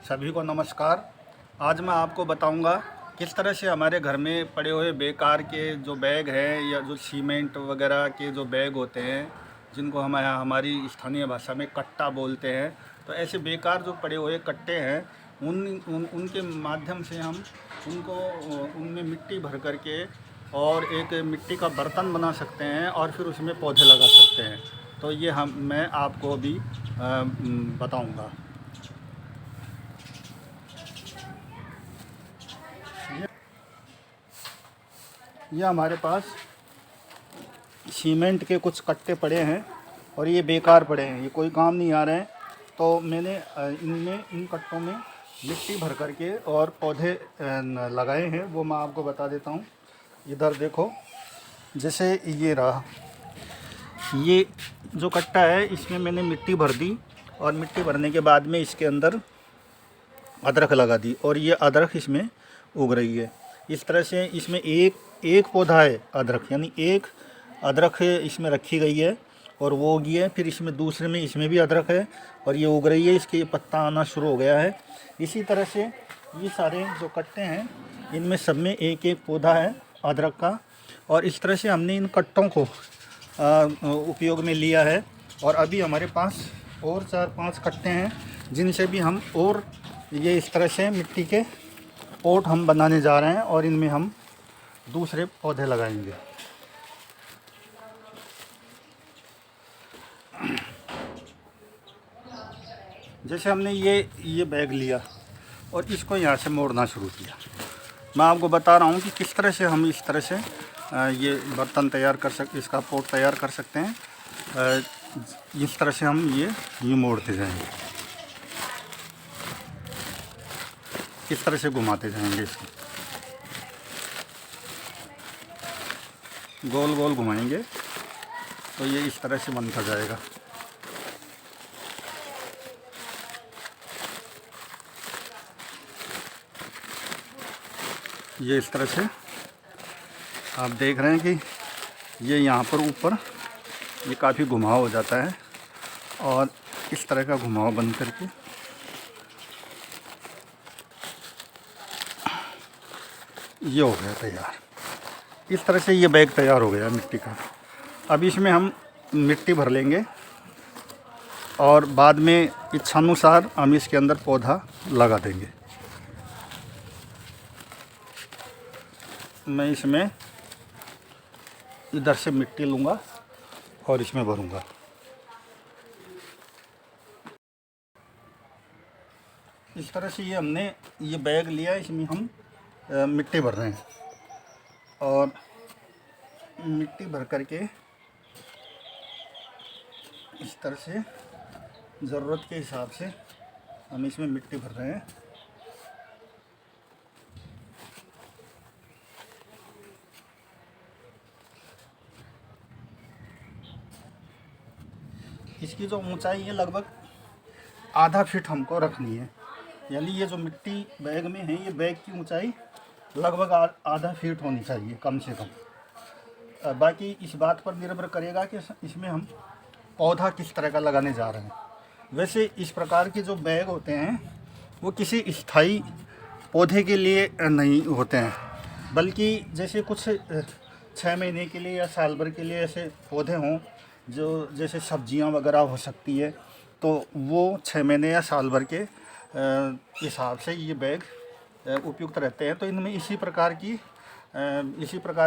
सभी को नमस्कार। आज मैं आपको बताऊंगा किस तरह से हमारे घर में पड़े हुए बेकार के जो बैग हैं या जो सीमेंट वगैरह के जो बैग होते हैं, जिनको हम यहाँ हमारी स्थानीय भाषा में कट्टा बोलते हैं। तो ऐसे बेकार जो पड़े हुए कट्टे हैं उनके माध्यम से हम उनको उनमें मिट्टी भर करके और एक मिट्टी का बर्तन बना सकते हैं और फिर उसमें पौधे लगा सकते हैं। तो ये मैं आपको अभी बताऊंगा। ये हमारे पास सीमेंट के कुछ कट्टे पड़े हैं और ये बेकार पड़े हैं, ये कोई काम नहीं आ रहे हैं। तो मैंने इन कट्टों में मिट्टी भर करके और पौधे लगाए हैं, वो मैं आपको बता देता हूँ। इधर देखो, जैसे ये रहा, ये जो कट्टा है इसमें मैंने मिट्टी भर दी और मिट्टी भरने के बाद में इसके अंदर अदरक लगा दी और ये अदरक इसमें उग रही है। इस तरह से इसमें एक पौधा है अदरक, यानी एक अदरक इसमें रखी गई है और वो उगी है। फिर इसमें दूसरे में इसमें भी अदरक है और ये उग रही है, इसके पत्ता आना शुरू हो गया है। इसी तरह से ये सारे जो कट्टे हैं इनमें सब में एक एक पौधा है अदरक का। और इस तरह से हमने इन कट्टों को उपयोग में लिया है। और अभी हमारे पास और 4-5 कट्टे हैं जिनसे भी हम और ये इस तरह से मिट्टी के पॉट हम बनाने जा रहे हैं और इनमें हम दूसरे पौधे लगाएंगे। जैसे हमने ये बैग लिया और इसको यहाँ से मोड़ना शुरू किया। मैं आपको बता रहा हूँ कि किस तरह से हम इस तरह से ये बर्तन तैयार कर सकते, इसका पॉट तैयार कर सकते हैं। इस तरह से हम ये मोड़ते जाएंगे, इस तरह से घुमाते जाएंगे, इसको गोल गोल घुमाएंगे तो ये इस तरह से बनता जाएगा। ये इस तरह से आप देख रहे हैं कि ये यहाँ पर ऊपर ये काफ़ी घुमाव हो जाता है और इस तरह का घुमाव बन करके ये हो गया तैयार। इस तरह से ये बैग तैयार हो गया मिट्टी का। अब इसमें हम मिट्टी भर लेंगे और बाद में इच्छानुसार हम इसके अंदर पौधा लगा देंगे। मैं इसमें इधर से मिट्टी लूँगा और इसमें भरूँगा। इस तरह से हमने ये बैग लिया, इसमें हम मिट्टी भर रहे हैं और मिट्टी भर करके इस तरह से ज़रूरत के हिसाब से हम इसमें मिट्टी भर रहे हैं। इसकी जो ऊंचाई है लगभग आधा फीट हमको रखनी है, यानी ये जो मिट्टी बैग में है ये बैग की ऊंचाई लगभग आधा फीट होनी चाहिए कम से कम। बाकी इस बात पर निर्भर करेगा कि इसमें हम पौधा किस तरह का लगाने जा रहे हैं। वैसे इस प्रकार के जो बैग होते हैं वो किसी स्थायी पौधे के लिए नहीं होते हैं, बल्कि जैसे कुछ 6 महीने के लिए या साल भर के लिए ऐसे पौधे हों जो जैसे सब्जियां वगैरह हो सकती है, तो वो 6 महीने या साल भर के हिसाब से ये बैग उपयुक्त रहते हैं। तो इनमें इसी प्रकार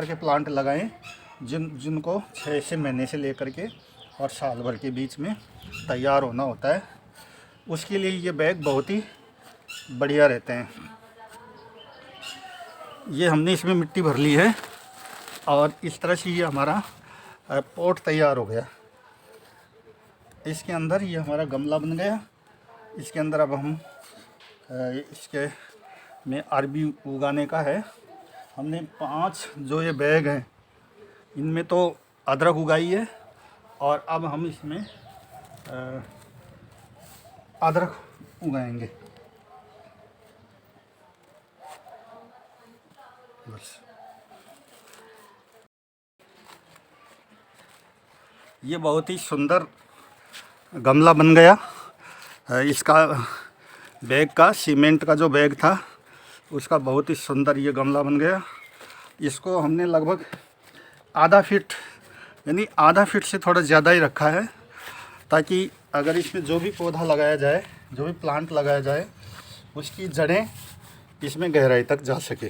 के प्लांट लगाएं जिनको 6 महीने से लेकर के और साल भर के बीच में तैयार होना होता है। उसके लिए ये बैग बहुत ही बढ़िया रहते हैं। ये हमने इसमें मिट्टी भर ली है और इस तरह से ये हमारा पॉट तैयार हो गया। इसके अंदर ये हमारा गमला बन गया। इसके अंदर अब हम इसके में अरबी उगाने का है। हमने 5 जो ये बैग हैं इनमें तो अदरक उगाई है और अब हम इसमें अदरक उगाएंगे। बस ये बहुत ही सुंदर गमला बन गया। इसका बैग का, सीमेंट का जो बैग था उसका बहुत ही सुंदर ये गमला बन गया। इसको हमने लगभग आधा फीट, यानी आधा फीट से थोड़ा ज़्यादा ही रखा है, ताकि अगर इसमें जो भी पौधा लगाया जाए, जो भी प्लांट लगाया जाए, उसकी जड़ें इसमें गहराई तक जा सके।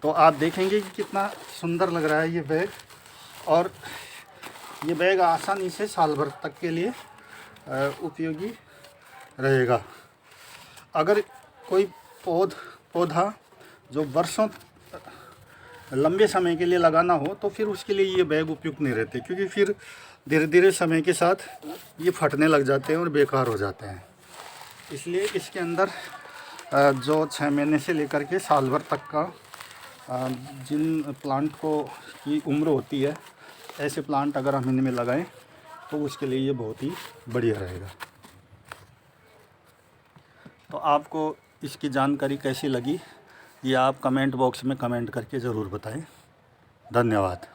तो आप देखेंगे कि कितना सुंदर लग रहा है ये बैग, और ये बैग आसानी से साल भर तक के लिए उपयोगी रहेगा। अगर कोई पौधा जो वर्षों लंबे समय के लिए लगाना हो तो फिर उसके लिए ये बैग उपयुक्त नहीं रहते, क्योंकि फिर धीरे धीरे समय के साथ ये फटने लग जाते हैं और बेकार हो जाते हैं। इसलिए इसके अंदर जो 6 महीने से लेकर के साल भर तक का जिन प्लांट को की उम्र होती है, ऐसे प्लांट अगर हम इनमें लगाएं तो उसके लिए ये बहुत ही बढ़िया रहेगा। तो आपको इसकी जानकारी कैसी लगी ये आप कमेंट बॉक्स में कमेंट करके ज़रूर बताएं। धन्यवाद।